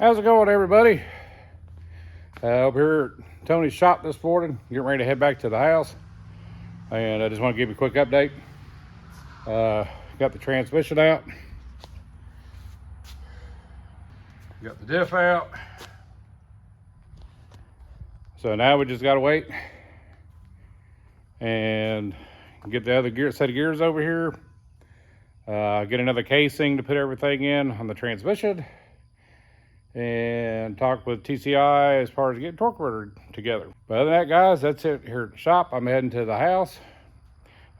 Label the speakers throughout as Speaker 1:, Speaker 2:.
Speaker 1: How's it going, everybody? Over here at Tony's shop this morning, getting ready to head back to the house. And I just want to give you a quick update. Got the transmission out. Got the diff out. So now we just got to wait and get the other set of gears over here. Get another casing to put everything in on the transmission. And talk with TCI as far as getting torque converter together. But other than that, guys, that's it here at the shop. I'm heading to the house.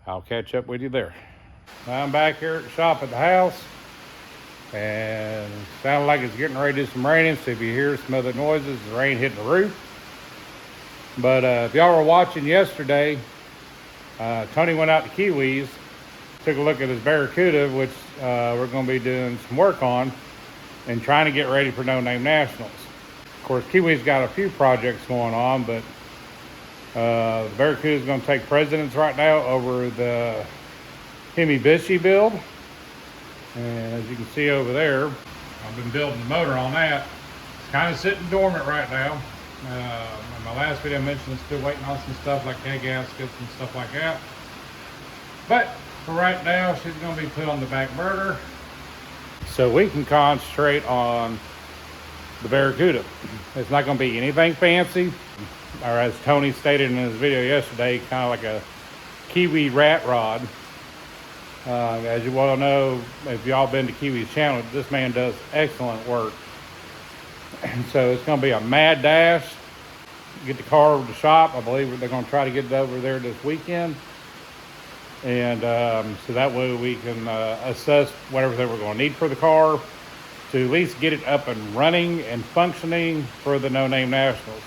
Speaker 1: I'll catch up with you there. I'm back here at the shop at the house, and it sounds like it's getting ready to do some raining. So if you hear some other noises, the rain hitting the roof. But if y'all were watching yesterday, Tony went out to Kiwi's, took a look at his Barracuda, which we're going to be doing some work on and trying to get ready for No Name Nationals. Of course, Kiwi's got a few projects going on, but the Barracuda is going to take precedence right now over the Mitsubishi build. And as you can see over there, I've been building the motor on that. It's kind of sitting dormant right now. In my last video I mentioned I'm still waiting on some stuff like head gaskets and stuff like that. But for right now, she's going to be put on the back burner, so we can concentrate on the Barracuda. It's not going to be anything fancy, or as Tony stated in his video yesterday, kind of like a Kiwi rat rod. As you well know, if y'all been to Kiwi's channel, this man does excellent work. And so it's going to be a mad dash. Get the car over to the shop. I believe they're going to try to get it over there this weekend. And so that way we can assess whatever we're going to need for the car to at least get it up and running and functioning for the No Name Nationals.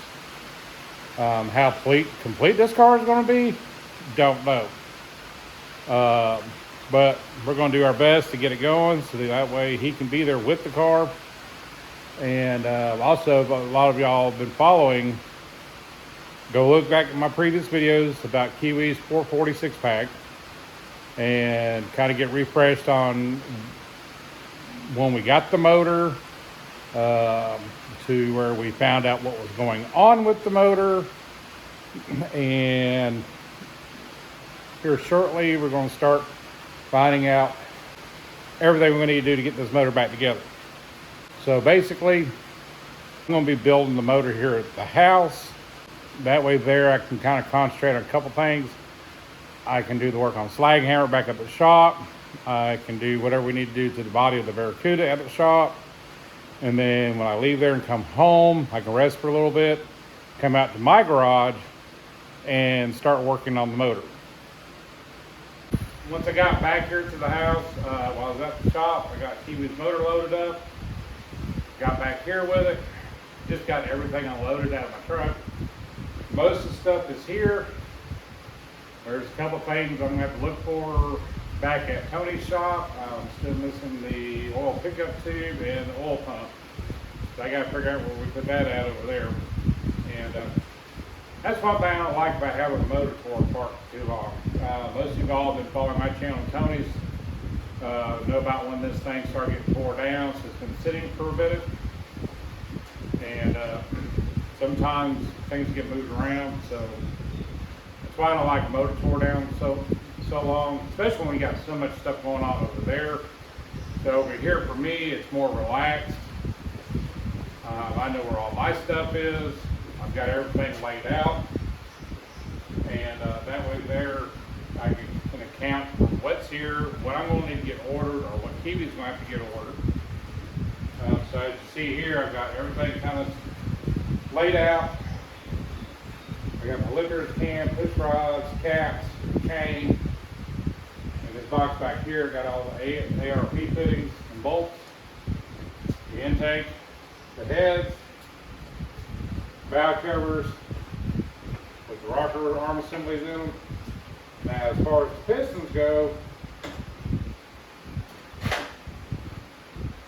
Speaker 1: How complete this car is going to be, don't know. But we're going to do our best to get it going so that way he can be there with the car. And also, a lot of y'all have been following. Go look back at my previous videos about Kiwi's 446 pack and kind of get refreshed on when we got the motor to where we found out what was going on with the motor. And here shortly we're going to start finding out everything we're going to need to do to get this motor back together. So basically, I'm going to be building the motor here at the house. That way there I can kind of concentrate on a couple things. I can do the work on slag hammer back up at the shop. I can do whatever we need to do to the body of the Barracuda at the shop. And then when I leave there and come home, I can rest for a little bit, come out to my garage and start working on the motor. Once I got back here to the house, while I was at the shop, I got Kiwi's motor loaded up. Got back here with it. Just got everything unloaded out of my truck. Most of the stuff is here. There's a couple things I'm going to have to look for back at Tony's shop. I'm still missing the oil pickup tube and the oil pump. So I got to figure out where we put that at over there. And that's one thing I don't like about having the motor torn apart for too long. Most of you all have been following my channel and Tony's. Know about when this thing started getting tore down. So it's been sitting for a bit. And sometimes things get moved around. So that's why I don't like a motor tore down so long, especially when we got so much stuff going on over there. So over here for me, it's more relaxed. I know where all my stuff is. I've got everything laid out, and that way there I can account for what's here, what I'm going to need to get ordered, or what Kiwi's going to have to get ordered. So as you see here, I've got everything kind of laid out. I got my liquors can, push rods, caps, chain. And this box back here got all the ARP fittings and bolts, the intake, the heads, valve covers with the rocker arm assemblies in them. Now as far as the pistons go,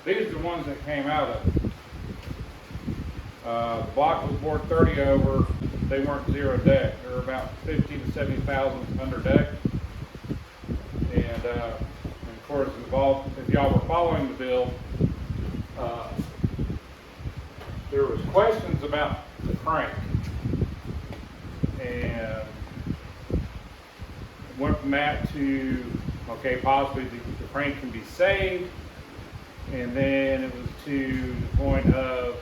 Speaker 1: these are the ones that came out of it. The block was bored 30 over. They weren't zero deck. They were about 50 to 70 thousandths under deck. And of course, if y'all were following the build, was questions about the crank, and went from that to, okay, possibly the crank can be saved, and then it was to the point of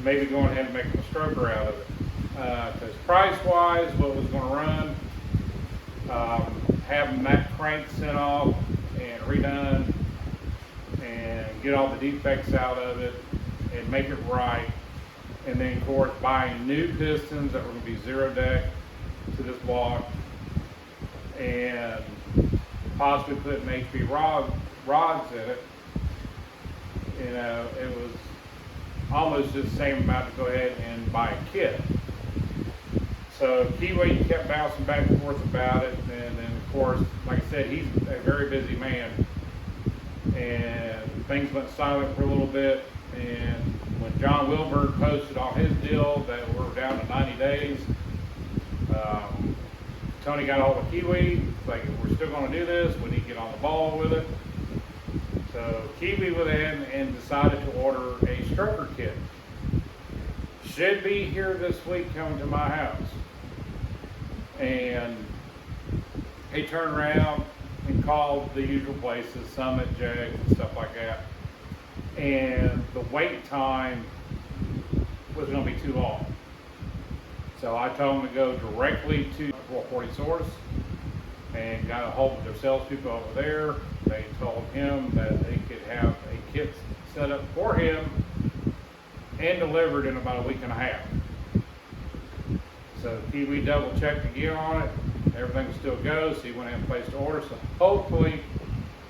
Speaker 1: maybe going ahead and making a stroker out of it. Because price-wise, what was going to run, having that crank sent off and redone and get all the defects out of it and make it right, and then of course buying new pistons that were going to be zero deck to this block, and possibly putting HB rods in it. You know, it was almost just the same amount to go ahead and buy a kit. So Kiwi kept bouncing back and forth about it, and then of course, like I said, he's a very busy man, and things went silent for a little bit. And when John Wilbur posted on his deal that we're down to 90 days, Tony got a hold of Kiwi. It's like, if we're still going to do this, we need to get on the ball with it. So Kiwi went in and decided to order a stroker kit. Should be here this week coming to my house. And he turned around and called the usual places, Summit, Jag, and stuff like that. And the wait time was going to be too long. So I told him to go directly to 440 Source and got a hold of their salespeople over there. They told him that they could have a kit set up for him and delivered in about a week and a half. So Kiwi double checked the gear on it. Everything was still go, so he went ahead and placed the order. So hopefully,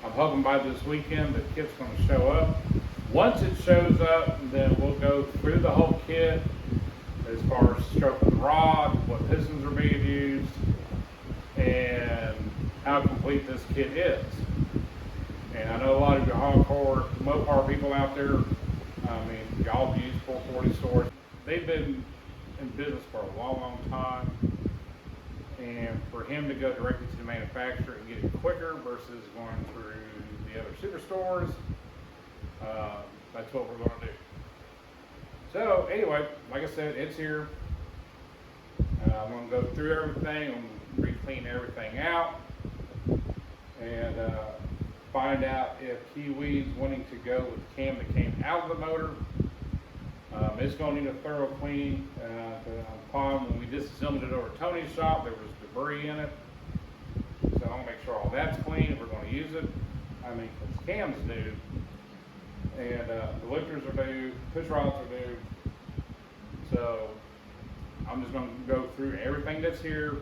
Speaker 1: I'm hoping by this weekend the kit's going to show up. Once it shows up, then we'll go through the whole kit as far as stroking the rod, what pistons are being used, and how complete this kit is. And I know a lot of you hardcore Mopar people out there, I mean, y'all use 440 Source. They've been in business for a long, long time. And for him to go directly to the manufacturer and get it quicker versus going through the other superstores, that's what we're going to do. So anyway, like I said, it's here. I'm going to go through everything, I'm going to re-clean everything out, and find out if Kiwi's wanting to go with the cam that came out of the motor. It's going to need a thorough clean. Upon when we disassembled it over at Tony's shop, there was debris in it. So I want to make sure all that's clean if we're going to use it. I mean, because cam's new, and the lifters are new, push rods are new. So I'm just going to go through everything that's here,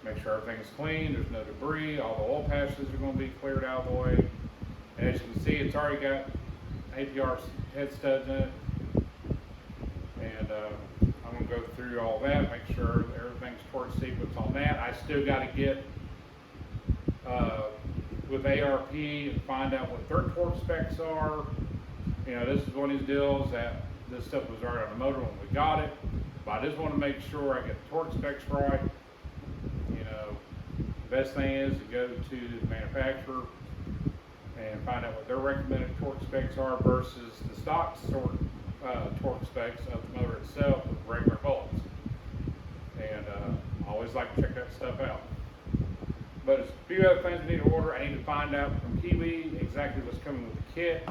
Speaker 1: make sure everything's clean, there's no debris, all the oil patches are going to be cleared out of the way. And as you can see, it's already got APR head studs in it. And I'm going to go through all that, make sure everything's torque sequence on that. I still got to get with ARP and find out what their torque specs are. You know, this is one of these deals that this stuff was already on the motor when we got it, but I just want to make sure I get the torque specs right. You know, the best thing is to go to the manufacturer and find out what their recommended torque specs are versus the stock torque specs of the motor itself with regular bolts. And I always like to check that stuff out. But there's a few other things we need to order. I need to find out from Kiwi exactly what's coming with the kit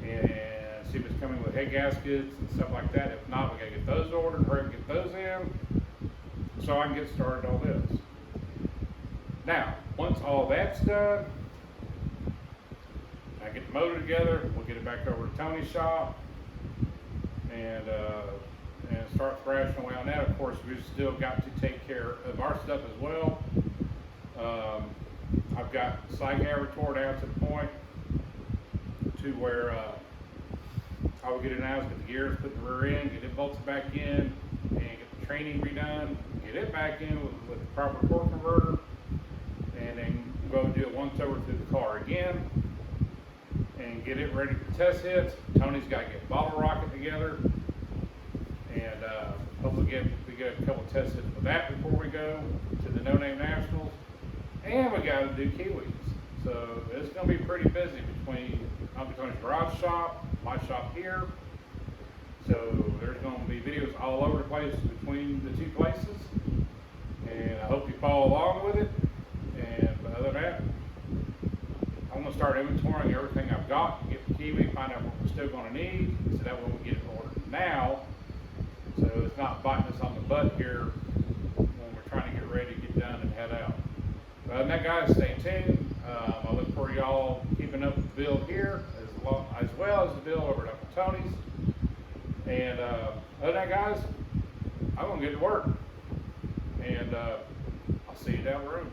Speaker 1: and see if it's coming with head gaskets and stuff like that. If not, we gotta get those ordered, hurry and get those in so I can get started on this. Now, once all that's done, I get the motor together, we'll get it back over to Tony's shop and start thrashing away on that. Of course, we've still got to take care of our stuff as well. I've got side gavrator down to the point to where I will get it out, get the gears, put the rear in, get it bolted back in, and get the training redone, get it back in with the proper torque converter, and then go and do it once over through the car again, and get it ready for test hits. Tony's got to get bottle rocket together, and hopefully we get a couple test hits for that before we go to the No Name Nationals, and we got to do Kiwis. So it's going to be pretty busy between Tony's garage shop, my shop here, So there's going to be videos all over the place between the two places, and I hope you follow along with it. And other than that, I'm going to start inventorying everything I've got, get the Kiwi, find out what we're still going to need, so that way we get it ordered now, so it's not biting us on the butt here when we're trying to get ready to get done and head out. But other than that, guys, stay tuned. I look for y'all keeping up with the build here as well as the build over at Uncle Tony's. And other than that, guys, I'm going to get to work. And I'll see you down the road.